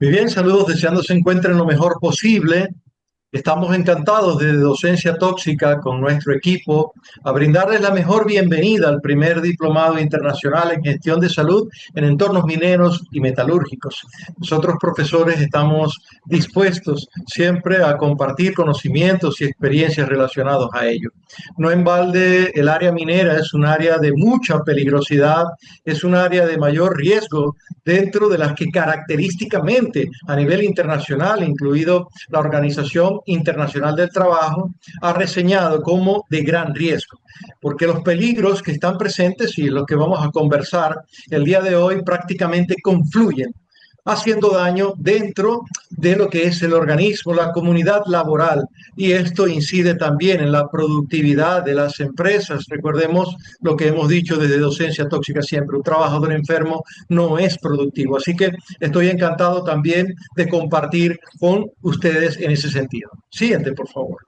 Muy bien, saludos, deseando se encuentren lo mejor posible. Estamos encantados de Docencia Tóxica con nuestro equipo a brindarles la mejor bienvenida al primer diplomado internacional en gestión de salud en entornos mineros y metalúrgicos. Nosotros, profesores, estamos dispuestos siempre a compartir conocimientos y experiencias relacionados a ello. No en balde, el área minera es un área de mucha peligrosidad, es un área de mayor riesgo dentro de las que característicamente a nivel internacional, incluido la Organización Internacional del Trabajo, ha reseñado como de gran riesgo, porque los peligros que están presentes y los que vamos a conversar el día de hoy prácticamente confluyen, haciendo daño dentro de lo que es el organismo, la comunidad laboral, y esto incide también en la productividad de las empresas. Recordemos lo que hemos dicho desde Docencia Tóxica siempre: un trabajador enfermo no es productivo. Así que estoy encantado también de compartir con ustedes en ese sentido. Siguiente, por favor.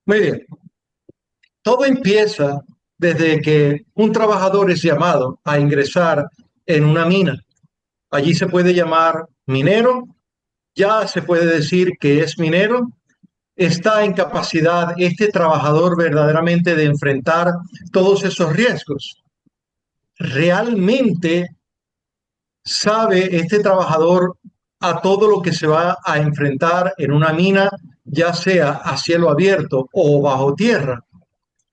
Muy bien. Todo empieza desde que un trabajador es llamado a ingresar en una mina. Allí se puede llamar minero, ya se puede decir que es minero. ¿Está en capacidad este trabajador verdaderamente de enfrentar todos esos riesgos? ¿Realmente sabe este trabajador a todo lo que se va a enfrentar en una mina, ya sea a cielo abierto o bajo tierra?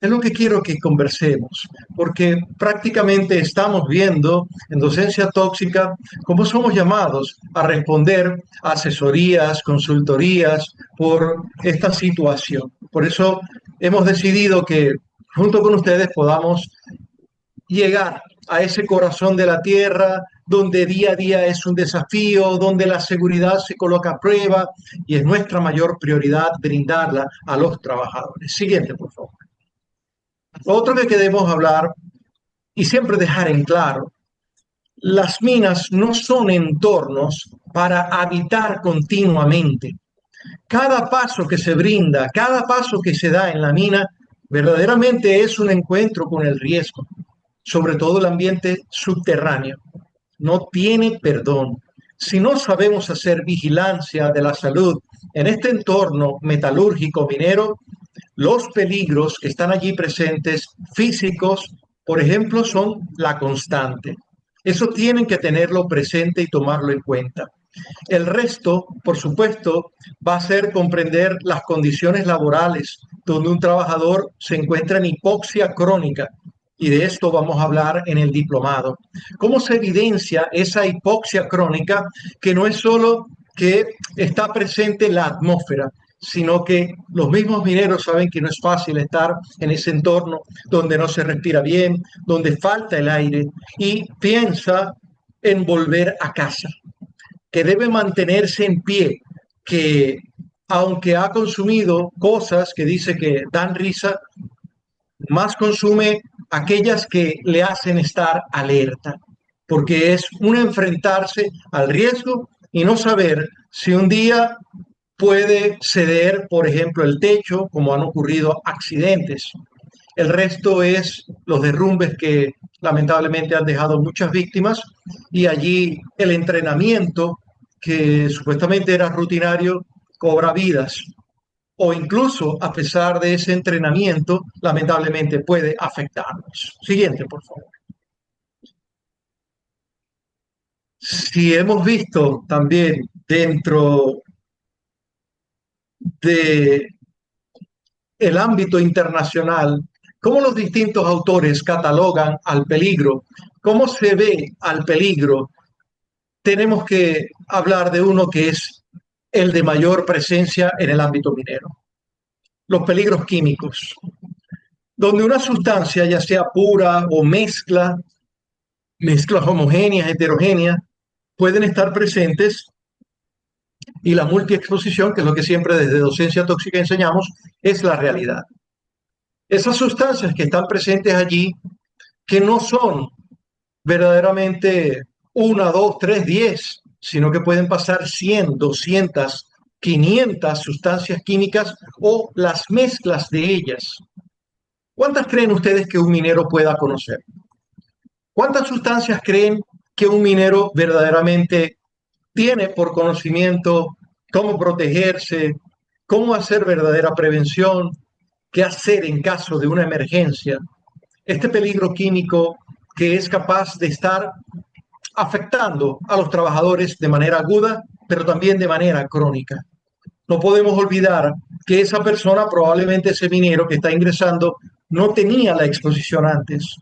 Es lo que quiero que conversemos, porque prácticamente estamos viendo en Docencia Tóxica cómo somos llamados a responder a asesorías, consultorías por esta situación. Por eso hemos decidido que junto con ustedes podamos llegar a ese corazón de la tierra donde día a día es un desafío, donde la seguridad se coloca a prueba, y es nuestra mayor prioridad brindarla a los trabajadores. Siguiente, por favor. Otro que queremos hablar y siempre dejar en claro: las minas no son entornos para habitar continuamente. Cada paso que se brinda, cada paso que se da en la mina, verdaderamente es un encuentro con el riesgo, sobre todo el ambiente subterráneo. No tiene perdón. Si no sabemos hacer vigilancia de la salud en este entorno metalúrgico minero, los peligros que están allí presentes, físicos, por ejemplo, son la constante. Eso tienen que tenerlo presente y tomarlo en cuenta. El resto, por supuesto, va a ser comprender las condiciones laborales donde un trabajador se encuentra en hipoxia crónica. Y de esto vamos a hablar en el diplomado. ¿Cómo se evidencia esa hipoxia crónica, que no es solo que está presente en la atmósfera, sino que los mismos mineros saben que no es fácil estar en ese entorno donde no se respira bien, donde falta el aire, y piensa en volver a casa, que debe mantenerse en pie, que aunque ha consumido cosas que dice que dan risa, más consume aquellas que le hacen estar alerta, porque es un enfrentarse al riesgo y no saber si un día puede ceder, por ejemplo, el techo, como han ocurrido accidentes. El resto es los derrumbes que lamentablemente han dejado muchas víctimas, y allí el entrenamiento, que supuestamente era rutinario, cobra vidas, o incluso a pesar de ese entrenamiento, lamentablemente puede afectarnos. Siguiente, por favor. Si hemos visto también dentro de el ámbito internacional cómo los distintos autores catalogan al peligro, cómo se ve al peligro, tenemos que hablar de uno que es el de mayor presencia en el ámbito minero: los peligros químicos, donde una sustancia, ya sea pura o mezclas homogéneas, heterogéneas, pueden estar presentes, y la multiexposición, que es lo que siempre desde Docencia Tóxica enseñamos, es la realidad. Esas sustancias que están presentes allí, que no son verdaderamente una, dos, tres, 10, sino que pueden pasar 100, 200, 500 sustancias químicas o las mezclas de ellas. ¿Cuántas creen ustedes que un minero pueda conocer? ¿Cuántas sustancias creen que un minero verdaderamente tiene por conocimiento cómo protegerse, cómo hacer verdadera prevención, qué hacer en caso de una emergencia? Este peligro químico que es capaz de estar afectando a los trabajadores de manera aguda, pero también de manera crónica. No podemos olvidar que esa persona, probablemente ese minero que está ingresando, no tenía la exposición antes.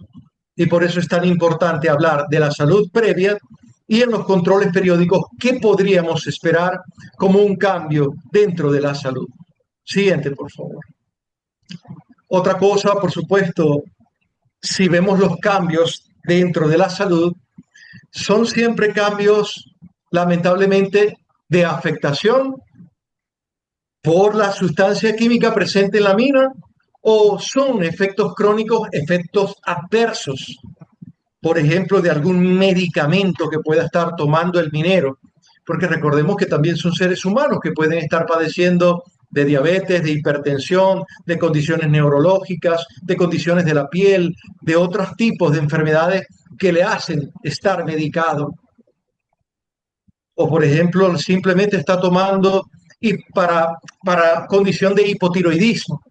Y por eso es tan importante hablar de la salud previa y en los controles periódicos qué podríamos esperar como un cambio dentro de la salud. Siguiente, por favor. Otra cosa, por supuesto, si vemos los cambios dentro de la salud, son siempre cambios, lamentablemente, de afectación por la sustancia química presente en la mina o son efectos crónicos, efectos adversos, por ejemplo, de algún medicamento que pueda estar tomando el minero, porque recordemos que también son seres humanos que pueden estar padeciendo de diabetes, de hipertensión, de condiciones neurológicas, de condiciones de la piel, de otros tipos de enfermedades que le hacen estar medicado. O, por ejemplo, simplemente está tomando y para condición de hipotiroidismo.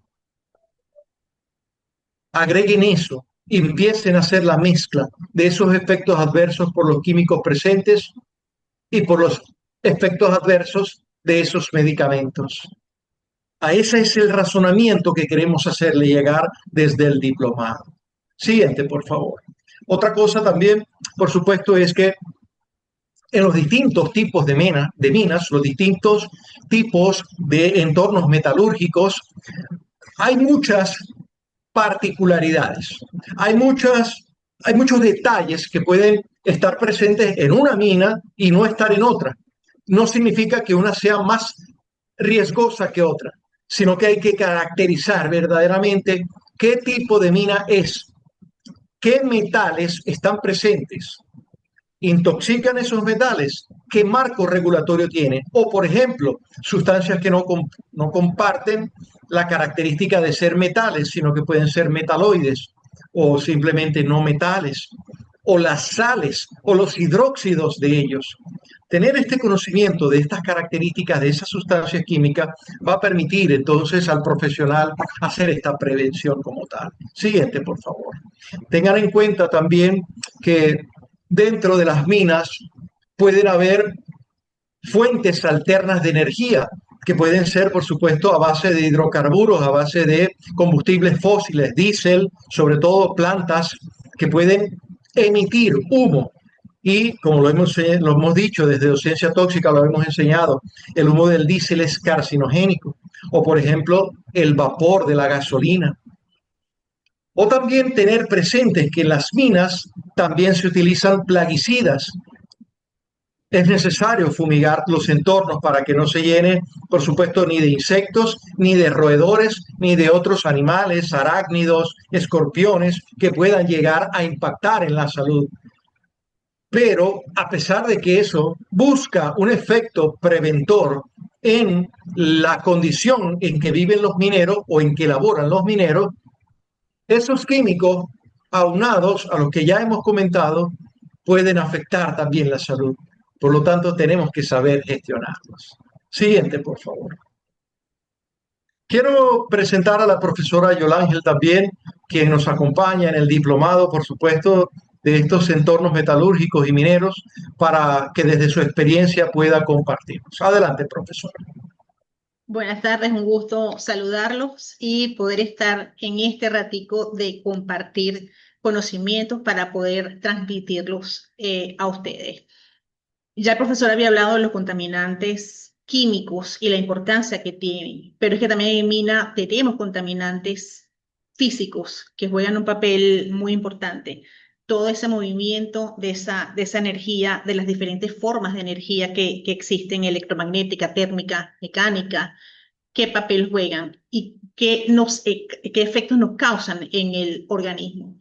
Agreguen eso y empiecen a hacer la mezcla de esos efectos adversos por los químicos presentes y por los efectos adversos de esos medicamentos. A ese es el razonamiento que queremos hacerle llegar desde el diplomado. Siguiente, por favor. Otra cosa también, por supuesto, es que en los distintos tipos de minas, los distintos tipos de entornos metalúrgicos, hay muchas particularidades. Hay muchos detalles que pueden estar presentes en una mina y no estar en otra. No significa que una sea más riesgosa que otra, sino que hay que caracterizar verdaderamente qué tipo de mina es, qué metales están presentes, intoxican esos metales, qué marco regulatorio tiene, o por ejemplo, sustancias que no comparten la característica de ser metales, sino que pueden ser metaloides o simplemente no metales, o las sales o los hidróxidos de ellos. Tener este conocimiento de estas características de esas sustancias químicas va a permitir entonces al profesional hacer esta prevención como tal. Siguiente, por favor. Tengan en cuenta también que dentro de las minas pueden haber fuentes alternas de energía que pueden ser, por supuesto, a base de hidrocarburos, a base de combustibles fósiles, diésel, sobre todo plantas que pueden emitir humo. Y como lo hemos dicho desde docencia tóxica, lo hemos enseñado, el humo del diésel es carcinogénico. O, por ejemplo, el vapor de la gasolina. O también tener presentes que en las minas también se utilizan plaguicidas. Es necesario fumigar los entornos para que no se llene, por supuesto, ni de insectos, ni de roedores, ni de otros animales, arácnidos, escorpiones que puedan llegar a impactar en la salud. Pero a pesar de que eso busca un efecto preventor en la condición en que viven los mineros o en que laboran los mineros, esos químicos, aunados a los que ya hemos comentado, pueden afectar también la salud. Por lo tanto, tenemos que saber gestionarlos. Siguiente, por favor. Quiero presentar a la profesora Yolángel también, quien nos acompaña en el diplomado, por supuesto, de estos entornos metalúrgicos y mineros, para que desde su experiencia pueda compartirnos. Adelante, profesora. Buenas tardes, un gusto saludarlos y poder estar en este ratico de compartir conocimientos para poder transmitirlos a ustedes. Ya el profesor había hablado de los contaminantes químicos y la importancia que tienen, pero es que también en mina tenemos contaminantes físicos que juegan un papel muy importante. Todo ese movimiento de esa energía, de las diferentes formas de energía que existen, electromagnética, térmica, mecánica, qué papel juegan y qué efectos nos causan en el organismo.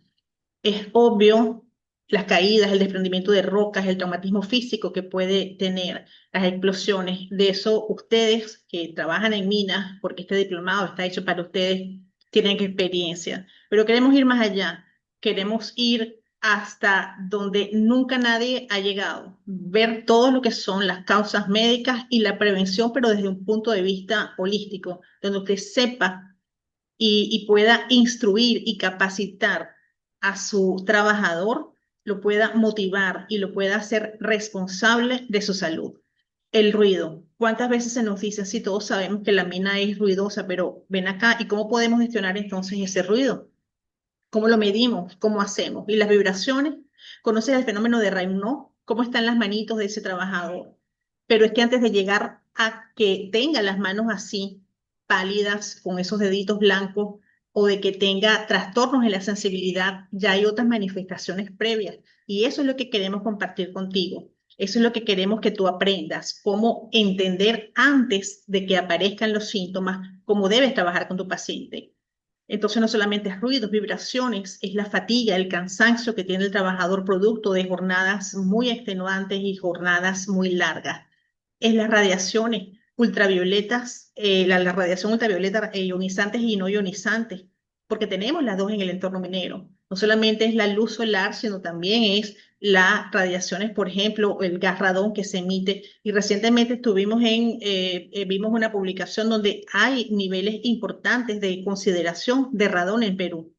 Es obvio las caídas, el desprendimiento de rocas, el traumatismo físico que puede tener, las explosiones. De eso ustedes que trabajan en minas, porque este diplomado está hecho para ustedes, tienen experiencia, pero queremos ir más allá, queremos ir hasta donde nunca nadie ha llegado, ver todo lo que son las causas médicas y la prevención, pero desde un punto de vista holístico, donde usted sepa y pueda instruir y capacitar a su trabajador, lo pueda motivar y lo pueda hacer responsable de su salud. El ruido. ¿Cuántas veces se nos dice, sí, todos sabemos que la mina es ruidosa, pero ven acá, ¿y cómo podemos gestionar entonces ese ruido? ¿Cómo lo medimos? ¿Cómo hacemos? Y las vibraciones, ¿conoces el fenómeno de Raynaud? ¿Cómo están las manitos de ese trabajador? Pero es que antes de llegar a que tenga las manos así, pálidas, con esos deditos blancos, o de que tenga trastornos en la sensibilidad, ya hay otras manifestaciones previas. Y eso es lo que queremos compartir contigo. Eso es lo que queremos que tú aprendas, cómo entender antes de que aparezcan los síntomas, cómo debes trabajar con tu paciente. Entonces no solamente es ruidos, vibraciones, es la fatiga, el cansancio que tiene el trabajador producto de jornadas muy extenuantes y jornadas muy largas. Es las radiaciones ultravioletas, la radiación ultravioleta ionizantes y no ionizantes, porque tenemos las dos en el entorno minero. No solamente es la luz solar, sino también es las radiaciones, por ejemplo, el gas radón que se emite. Y recientemente vimos una publicación donde hay niveles importantes de consideración de radón en Perú,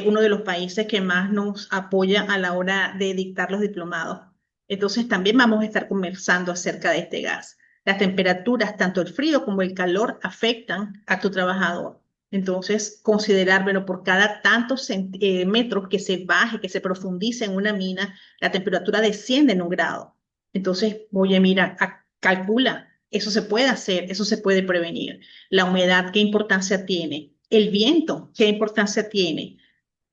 uno de los países que más nos apoya a la hora de dictar los diplomados. Entonces también vamos a estar conversando acerca de este gas. Las temperaturas, tanto el frío como el calor, afectan a tu trabajador. Entonces, considerar, bueno, por cada tantos metros que se baje, que se profundice en una mina, la temperatura desciende en 1 grado. Entonces, oye, mira, calcula, eso se puede hacer, eso se puede prevenir. La humedad, ¿qué importancia tiene? El viento, ¿qué importancia tiene?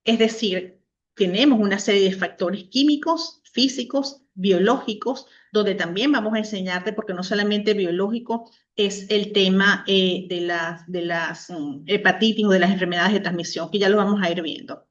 Es decir, tenemos una serie de factores químicos, físicos, biológicos, donde también vamos a enseñarte, porque no solamente biológico es el tema de las hepatitis o de las enfermedades de transmisión, que ya lo vamos a ir viendo.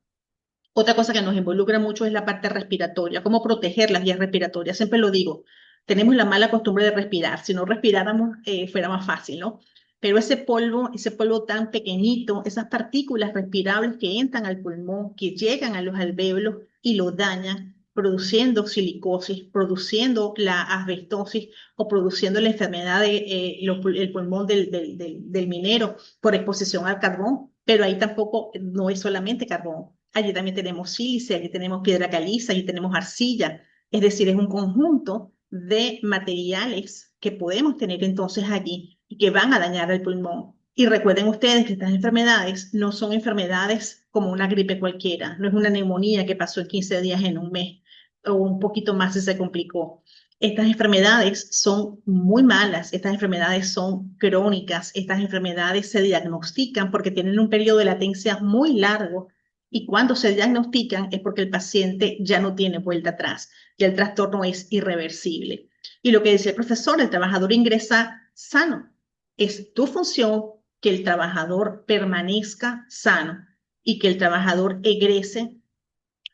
Otra cosa que nos involucra mucho es la parte respiratoria, cómo proteger las vías respiratorias. Siempre lo digo, tenemos la mala costumbre de respirar. Si no respiráramos, fuera más fácil, ¿no? Pero ese polvo tan pequeñito, esas partículas respirables que entran al pulmón, que llegan a los alvéolos y lo dañan, produciendo silicosis, produciendo la asbestosis o produciendo la enfermedad el pulmón del minero por exposición al carbón. Pero ahí tampoco no es solamente carbón. Allí también tenemos sílice, allí tenemos piedra caliza, allí tenemos arcilla. Es decir, es un conjunto de materiales que podemos tener entonces allí y que van a dañar el pulmón. Y recuerden ustedes que estas enfermedades no son enfermedades como una gripe cualquiera, no es una neumonía que pasó en 15 días en un mes o un poquito más si se complicó. Estas enfermedades son muy malas, estas enfermedades son crónicas, estas enfermedades se diagnostican porque tienen un periodo de latencia muy largo y cuando se diagnostican es porque el paciente ya no tiene vuelta atrás, ya el trastorno es irreversible. Y lo que decía el profesor, el trabajador ingresa sano. Es tu función que el trabajador permanezca sano y que el trabajador egrese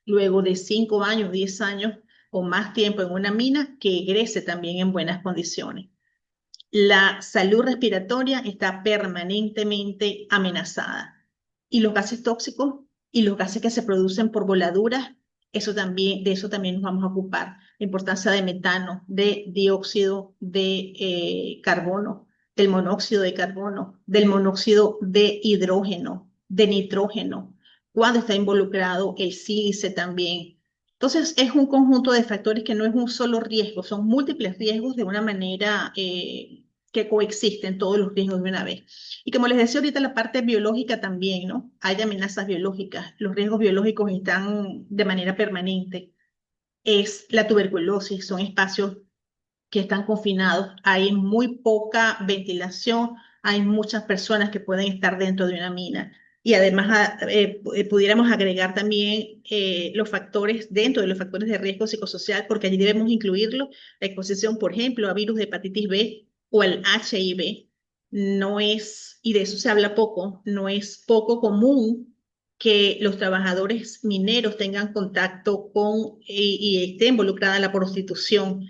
luego de 5 años, 10 años o más tiempo en una mina, que egrese también en buenas condiciones. La salud respiratoria está permanentemente amenazada. Y los gases tóxicos y los gases que se producen por voladuras, de eso también nos vamos a ocupar. La importancia de metano, de dióxido de carbono, del monóxido de carbono, del monóxido de hidrógeno, de nitrógeno, cuando está involucrado el sílice también. Entonces, es un conjunto de factores que no es un solo riesgo, son múltiples riesgos de una manera que coexisten todos los riesgos de una vez. Y como les decía ahorita, la parte biológica también, ¿no? Hay amenazas biológicas, los riesgos biológicos están de manera permanente. Es la tuberculosis, son espacios que están confinados, hay muy poca ventilación, hay muchas personas que pueden estar dentro de una mina. Y además pudiéramos agregar también los factores dentro de los factores de riesgo psicosocial, porque allí debemos incluirlo, la exposición, por ejemplo, a virus de hepatitis B o al HIV. No es, y de eso se habla poco, no es poco común que los trabajadores mineros tengan contacto con y esté involucrada la prostitución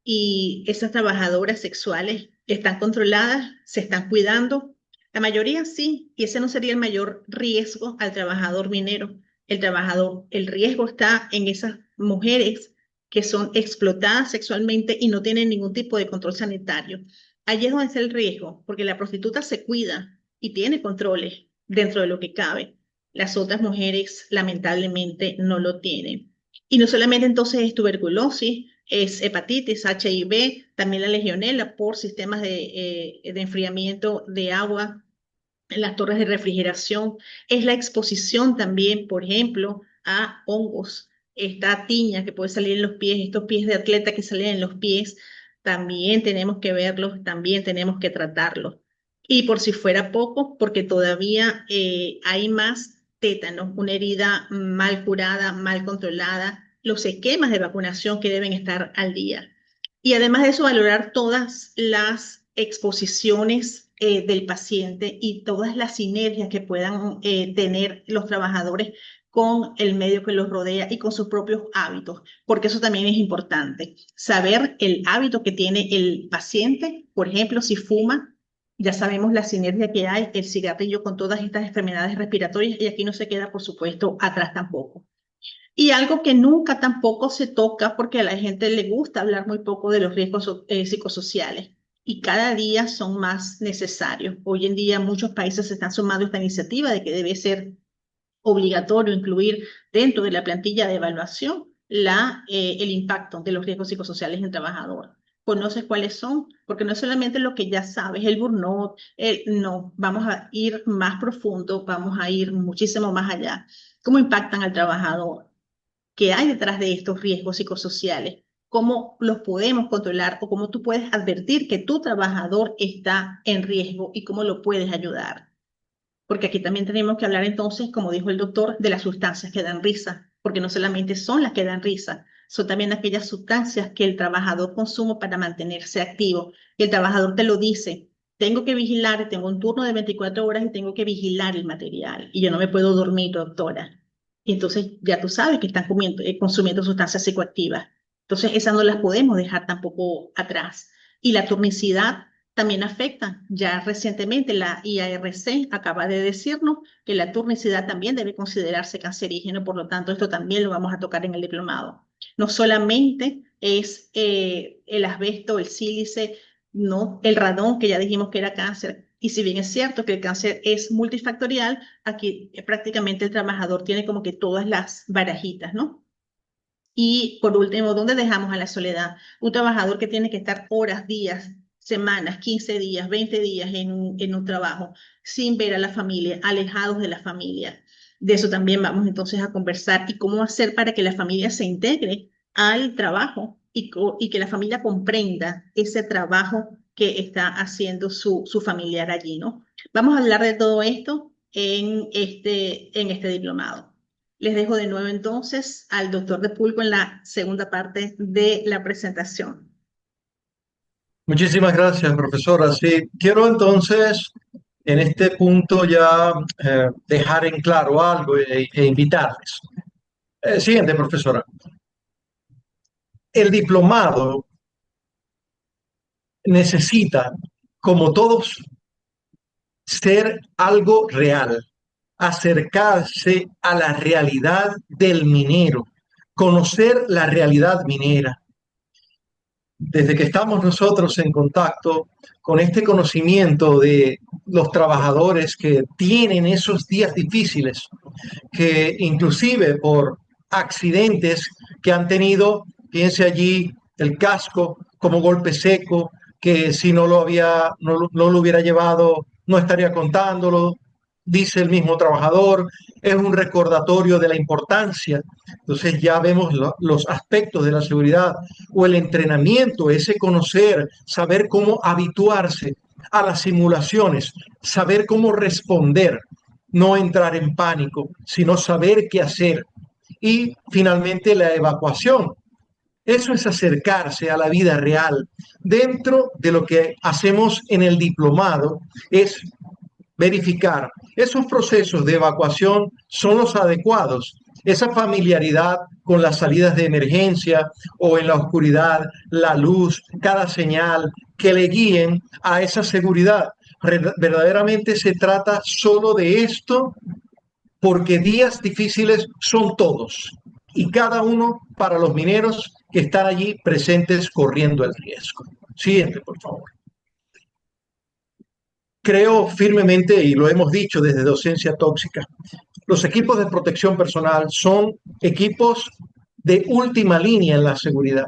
y esas trabajadoras sexuales están controladas, se están cuidando, La mayoría sí, y ese no sería el mayor riesgo al trabajador minero. El riesgo está en esas mujeres que son explotadas sexualmente y no tienen ningún tipo de control sanitario. Allí es donde está el riesgo, porque la prostituta se cuida y tiene controles dentro de lo que cabe. Las otras mujeres lamentablemente no lo tienen. Y no solamente entonces es tuberculosis, es hepatitis, HIV, también la legionela por sistemas de enfriamiento de agua en las torres de refrigeración, es la exposición también, por ejemplo, a hongos, esta tiña que puede salir en los pies, estos pies de atleta que salen en los pies, también tenemos que verlos, también tenemos que tratarlos. Y por si fuera poco, porque todavía hay más tétanos, una herida mal curada, mal controlada, los esquemas de vacunación que deben estar al día. Y además de eso, valorar todas las exposiciones del paciente y todas las sinergias que puedan tener los trabajadores con el medio que los rodea y con sus propios hábitos, porque eso también es importante. Saber el hábito que tiene el paciente, por ejemplo, si fuma, ya sabemos la sinergia que hay, el cigarrillo con todas estas enfermedades respiratorias y aquí no se queda, por supuesto, atrás tampoco. Y algo que nunca tampoco se toca porque a la gente le gusta hablar muy poco de los riesgos psicosociales y cada día son más necesarios. Hoy en día muchos países se están sumando a esta iniciativa de que debe ser obligatorio incluir dentro de la plantilla de evaluación el impacto de los riesgos psicosociales en el trabajador. ¿Conoces cuáles son? Porque no es solamente lo que ya sabes, el burnout, no, vamos a ir más profundo, vamos a ir muchísimo más allá. ¿Cómo impactan al trabajador? ¿Qué hay detrás de estos riesgos psicosociales? ¿Cómo los podemos controlar o cómo tú puedes advertir que tu trabajador está en riesgo y cómo lo puedes ayudar? Porque aquí también tenemos que hablar entonces, como dijo el doctor, de las sustancias que dan risa, porque no solamente son las que dan risa, son también aquellas sustancias que el trabajador consume para mantenerse activo. Y el trabajador te lo dice, tengo que vigilar, tengo un turno de 24 horas y tengo que vigilar el material y yo no me puedo dormir, doctora. Y entonces ya tú sabes que están consumiendo sustancias psicoactivas. Entonces esas no las podemos dejar tampoco atrás. Y la turnicidad también afecta. Ya recientemente la IARC acaba de decirnos que la turnicidad también debe considerarse cancerígeno, por lo tanto esto también lo vamos a tocar en el diplomado. No solamente es el asbesto, el sílice, no, el radón, que ya dijimos que era cáncer. Y si bien es cierto que el cáncer es multifactorial, aquí prácticamente el trabajador tiene como que todas las barajitas, ¿no? Y por último, ¿dónde dejamos a la soledad? Un trabajador que tiene que estar horas, días, semanas, 15 días, 20 días en un trabajo sin ver a la familia, alejados de la familia. De eso también vamos entonces a conversar y cómo hacer para que la familia se integre al trabajo y que la familia comprenda ese trabajo que está haciendo su familiar allí, ¿no? Vamos a hablar de todo esto en este diplomado. Les dejo de nuevo entonces al doctor de Pulco en la segunda parte de la presentación. Muchísimas gracias, profesora. Sí, quiero entonces en este punto ya dejar en claro algo e invitarles. Siguiente, profesora. El diplomado necesita, como todos, ser algo real, acercarse a la realidad del minero, conocer la realidad minera. Desde que estamos nosotros en contacto con este conocimiento de los trabajadores que tienen esos días difíciles, que inclusive por accidentes que han tenido, piense allí el casco como golpe seco, que si no lo había, no lo hubiera llevado, no estaría contándolo, dice el mismo trabajador, es un recordatorio de la importancia. Entonces ya vemos los aspectos de la seguridad o el entrenamiento, ese conocer, saber cómo habituarse a las simulaciones, saber cómo responder, no entrar en pánico, sino saber qué hacer. Y finalmente la evacuación. Eso es acercarse a la vida real. Dentro de lo que hacemos en el diplomado es verificar esos procesos de evacuación son los adecuados, esa familiaridad con las salidas de emergencia o en la oscuridad, la luz, cada señal que le guíen a esa seguridad. Verdaderamente se trata solo de esto, porque días difíciles son todos y cada uno para los mineros que están allí presentes corriendo el riesgo. Siguiente, por favor. Creo firmemente, y lo hemos dicho desde Docencia Tóxica, los equipos de protección personal son equipos de última línea en la seguridad.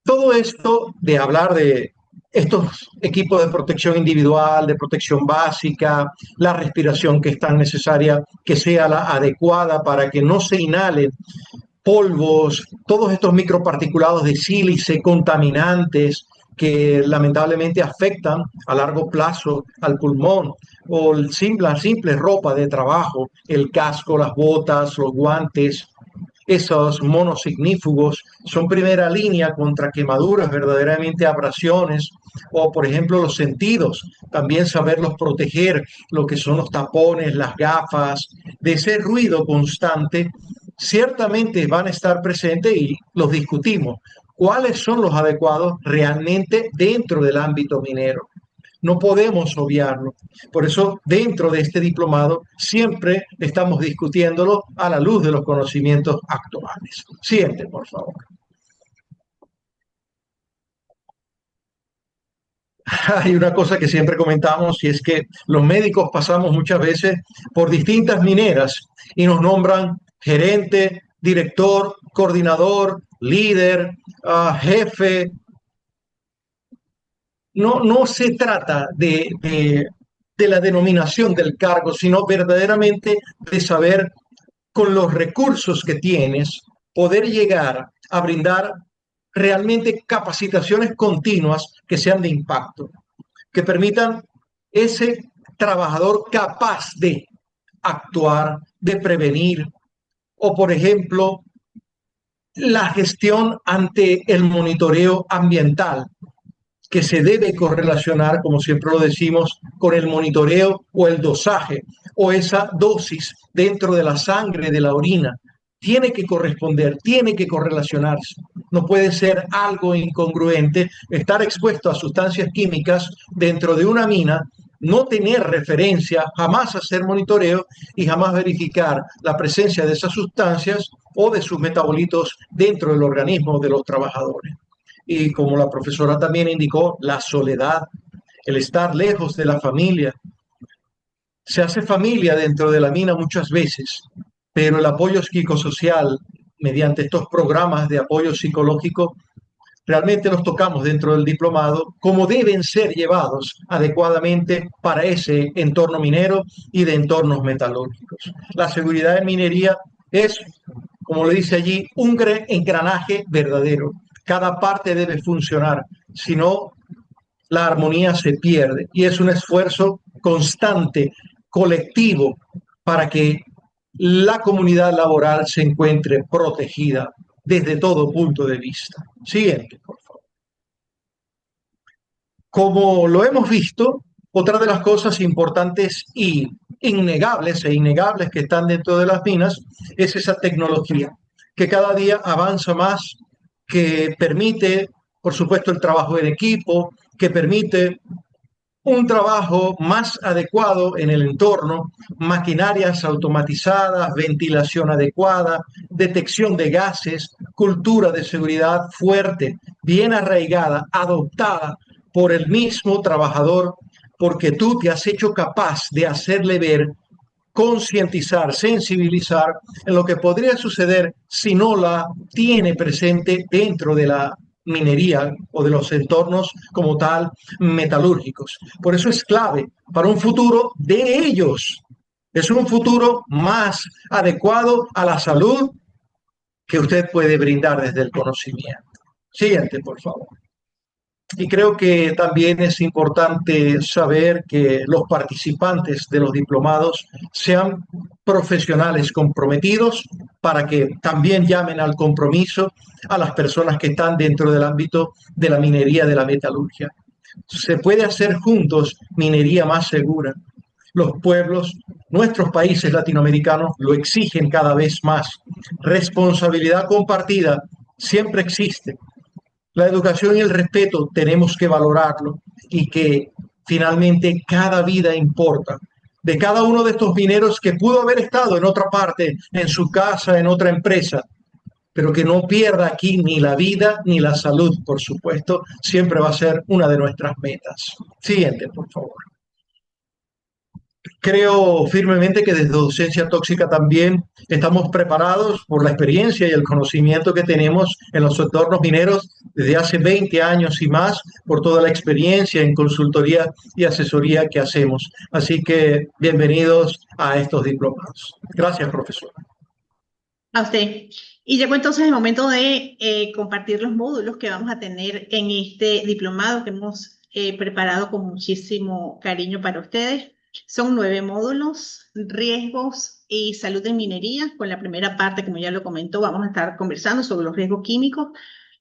Todo esto de hablar de estos equipos de protección individual, de protección básica, la respiración que es tan necesaria, que sea la adecuada para que no se inhalen polvos, todos estos microparticulados de sílice, contaminantes que lamentablemente afectan a largo plazo al pulmón, o la simple ropa de trabajo, el casco, las botas, los guantes. Esos monos ignífugos son primera línea contra quemaduras, verdaderamente abrasiones, o por ejemplo los sentidos, también saberlos proteger, lo que son los tapones, las gafas, de ese ruido constante, ciertamente van a estar presentes y los discutimos. ¿Cuáles son los adecuados realmente dentro del ámbito minero? No podemos obviarlo. Por eso, dentro de este diplomado, siempre estamos discutiéndolo a la luz de los conocimientos actuales. Siguiente, por favor. Hay una cosa que siempre comentamos y es que los médicos pasamos muchas veces por distintas mineras y nos nombran gerente, director, coordinador, líder, jefe. No se trata de la denominación del cargo, sino verdaderamente de saber con los recursos que tienes poder llegar a brindar realmente capacitaciones continuas que sean de impacto, que permitan ese trabajador capaz de actuar, de prevenir, o por ejemplo, la gestión ante el monitoreo ambiental, que se debe correlacionar, como siempre lo decimos, con el monitoreo o el dosaje o esa dosis dentro de la sangre, de la orina. Tiene que corresponder, tiene que correlacionarse. No puede ser algo incongruente estar expuesto a sustancias químicas dentro de una mina, no tener referencia, jamás hacer monitoreo y jamás verificar la presencia de esas sustancias o de sus metabolitos dentro del organismo de los trabajadores. Y como la profesora también indicó, la soledad, el estar lejos de la familia. Se hace familia dentro de la mina muchas veces, pero el apoyo psicosocial mediante estos programas de apoyo psicológico realmente los tocamos dentro del diplomado, cómo deben ser llevados adecuadamente para ese entorno minero y de entornos metalúrgicos. La seguridad en minería es, como lo dice allí, un engranaje verdadero. Cada parte debe funcionar, si no, la armonía se pierde y es un esfuerzo constante, colectivo, para que la comunidad laboral se encuentre protegida desde todo punto de vista. Siguiente, por favor. Como lo hemos visto, otra de las cosas importantes y innegables que están dentro de las minas es esa tecnología, que cada día avanza más, que permite, por supuesto, el trabajo en equipo, que permite un trabajo más adecuado en el entorno, maquinarias automatizadas, ventilación adecuada, detección de gases, cultura de seguridad fuerte, bien arraigada, adoptada por el mismo trabajador, porque tú te has hecho capaz de hacerle ver, concientizar, sensibilizar en lo que podría suceder si no la tiene presente dentro de la minería o de los entornos como tal metalúrgicos. Por eso es clave para un futuro de ellos. Es un futuro más adecuado a la salud que usted puede brindar desde el conocimiento. Siguiente, por favor. Y creo que también es importante saber que los participantes de los diplomados sean profesionales comprometidos para que también llamen al compromiso a las personas que están dentro del ámbito de la minería, de la metalurgia. Se puede hacer juntos minería más segura. Los pueblos, nuestros países latinoamericanos lo exigen cada vez más. Responsabilidad compartida siempre existe. La educación y el respeto tenemos que valorarlo y que Finalmente, cada vida importa. De cada uno de estos mineros que pudo haber estado en otra parte, en su casa, en otra empresa, pero que no pierda aquí ni la vida ni la salud, por supuesto, siempre va a ser una de nuestras metas. Siguiente, por favor. Creo firmemente que desde Docencia Tóxica también estamos preparados por la experiencia y el conocimiento que tenemos en los entornos mineros desde hace 20 años y más, por toda la experiencia en consultoría y asesoría que hacemos. Así que bienvenidos a estos diplomados. Gracias, profesor. A usted. Y llegó entonces el momento de compartir los módulos que vamos a tener en este diplomado que hemos preparado con muchísimo cariño para ustedes. Son 9 módulos: riesgos y salud en minería. Con la primera parte, como ya lo comentó, vamos a estar conversando sobre los riesgos químicos.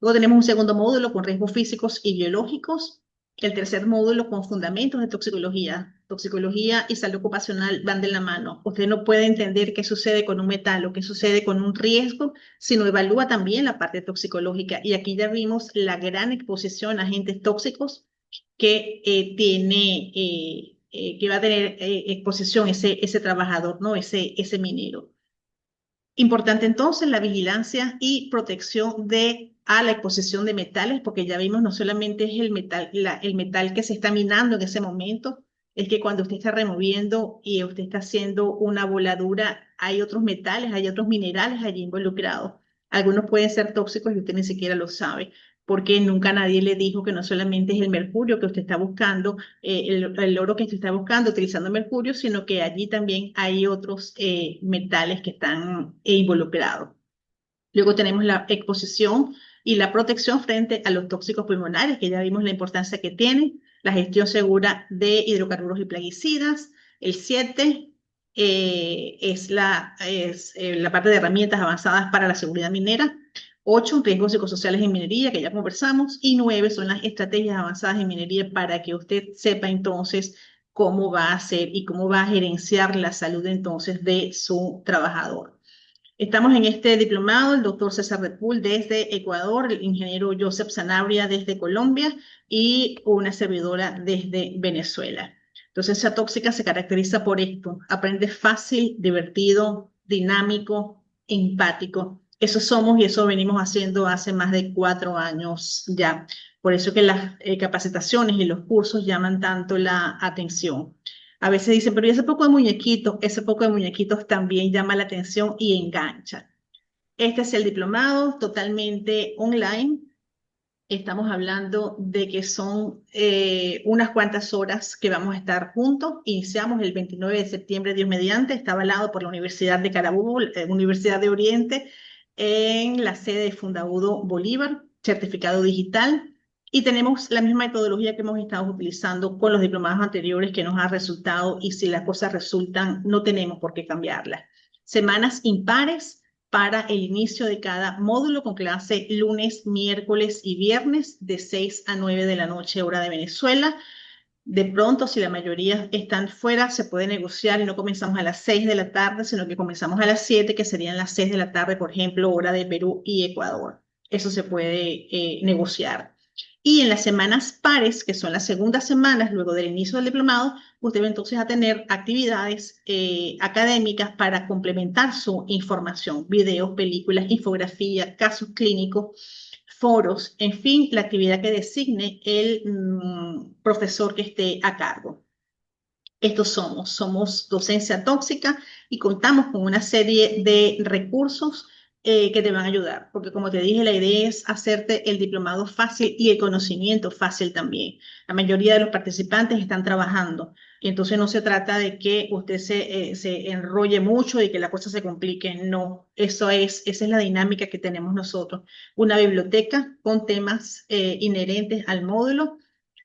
Luego tenemos un segundo módulo con riesgos físicos y biológicos. El tercer módulo con fundamentos de toxicología. Toxicología y salud ocupacional van de la mano. Usted no puede entender qué sucede con un metal o qué sucede con un riesgo, sino evalúa también la parte toxicológica. Y aquí ya vimos la gran exposición a agentes tóxicos que va a tener exposición ese trabajador, ¿no? Ese minero. Importante entonces la vigilancia y protección a la exposición de metales, porque ya vimos no solamente es el metal que se está minando en ese momento, es que cuando usted está removiendo y usted está haciendo una voladura, hay otros metales, hay otros minerales allí involucrados. Algunos pueden ser tóxicos y usted ni siquiera lo sabe, porque nunca nadie le dijo que no solamente es el mercurio que usted está buscando, el oro que usted está buscando utilizando mercurio, sino que allí también hay otros metales que están involucrados. Luego tenemos la exposición y la protección frente a los tóxicos pulmonares, que ya vimos la importancia que tienen, la gestión segura de hidrocarburos y plaguicidas. El 7 es la parte de herramientas avanzadas para la seguridad minera. 8, riesgos psicosociales en minería, que ya conversamos. Y 9 son las estrategias avanzadas en minería para que usted sepa entonces cómo va a hacer y cómo va a gerenciar la salud entonces de su trabajador. Estamos en este diplomado, el doctor César Repul desde Ecuador, el ingeniero Joseph Sanabria desde Colombia y una servidora desde Venezuela. Entonces, esa tóxica se caracteriza por esto: aprende fácil, divertido, dinámico, empático. Eso somos y eso venimos haciendo hace más de 4 años ya. Por eso que las capacitaciones y los cursos llaman tanto la atención. A veces dicen, pero ¿y ese poco de muñequitos también llama la atención y engancha? Este es el diplomado totalmente online. Estamos hablando de que son unas cuantas horas que vamos a estar juntos. Iniciamos el 29 de septiembre, Dios mediante. Está avalado por la Universidad de Carabobo, Universidad de Oriente, en la sede de Fundabudo Bolívar, certificado digital. Y tenemos la misma metodología que hemos estado utilizando con los diplomados anteriores, que nos ha resultado, y si las cosas resultan, no tenemos por qué cambiarlas. Semanas impares para el inicio de cada módulo, con clase lunes, miércoles y viernes de 6 a 9 de la noche, hora de Venezuela. De pronto, si la mayoría están fuera, se puede negociar y no comenzamos a las 6 de la tarde, sino que comenzamos a las 7, que serían las 6 de la tarde, por ejemplo, hora de Perú y Ecuador. Eso se puede negociar. Y en las semanas pares, que son las segundas semanas luego del inicio del diplomado, usted va entonces a tener actividades académicas para complementar su información: videos, películas, infografía, casos clínicos, foros, en fin, la actividad que designe el profesor que esté a cargo. Estos somos Docencia Tóxica, y contamos con una serie de recursos que te van a ayudar, porque como te dije, la idea es hacerte el diplomado fácil y el conocimiento fácil también. La mayoría de los participantes están trabajando, y entonces no se trata de que usted se enrolle mucho y que la cosa se complique. No, esa es la dinámica que tenemos nosotros. Una biblioteca con temas inherentes al módulo.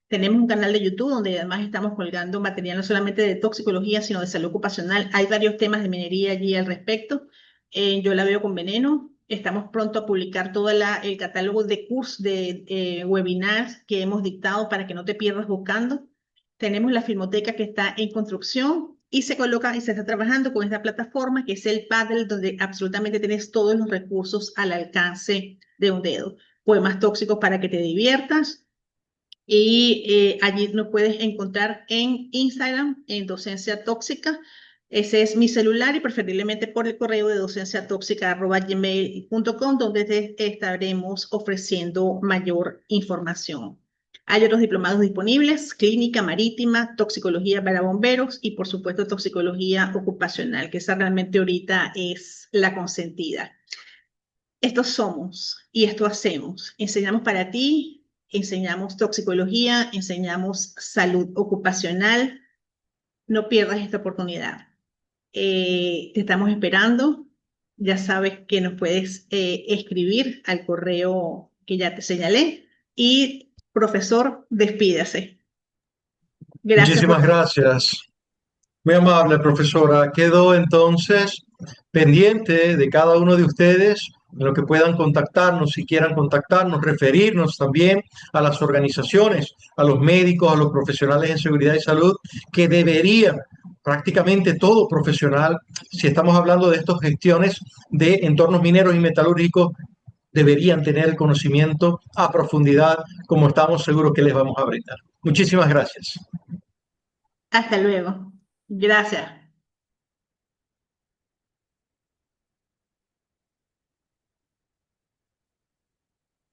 Tenemos un canal de YouTube donde además estamos colgando material no solamente de toxicología, sino de salud ocupacional. Hay varios temas de minería allí al respecto. Yo la veo con veneno. Estamos pronto a publicar todo el catálogo de cursos, de webinars que hemos dictado, para que no te pierdas buscando. Tenemos la filmoteca que está en construcción y se coloca y se está trabajando con esta plataforma que es el Paddle, donde absolutamente tienes todos los recursos al alcance de un dedo. Poemas tóxicos para que te diviertas, Y allí nos puedes encontrar en Instagram, en Docencia Tóxica. Ese es mi celular y preferiblemente por el correo de docenciatóxica@gmail.com, donde te estaremos ofreciendo mayor información. Hay otros diplomados disponibles: clínica marítima, toxicología para bomberos y por supuesto toxicología ocupacional, que esa realmente ahorita es la consentida. Esto somos y esto hacemos. Enseñamos para ti, enseñamos toxicología, enseñamos salud ocupacional. No pierdas esta oportunidad. Te estamos esperando. Ya sabes que nos puedes escribir al correo que ya te señalé. Y profesor, despídase. Gracias Muchísimas por... gracias. Muy amable, profesora. Quedo entonces pendiente de cada uno de ustedes, en lo que puedan contactarnos, si quieran contactarnos, referirnos también a las organizaciones, a los médicos, a los profesionales en seguridad y salud, que deberían, prácticamente todo profesional, si estamos hablando de estas gestiones de entornos mineros y metalúrgicos, deberían tener el conocimiento a profundidad, como estamos seguros que les vamos a brindar. Muchísimas gracias. Hasta luego. Gracias.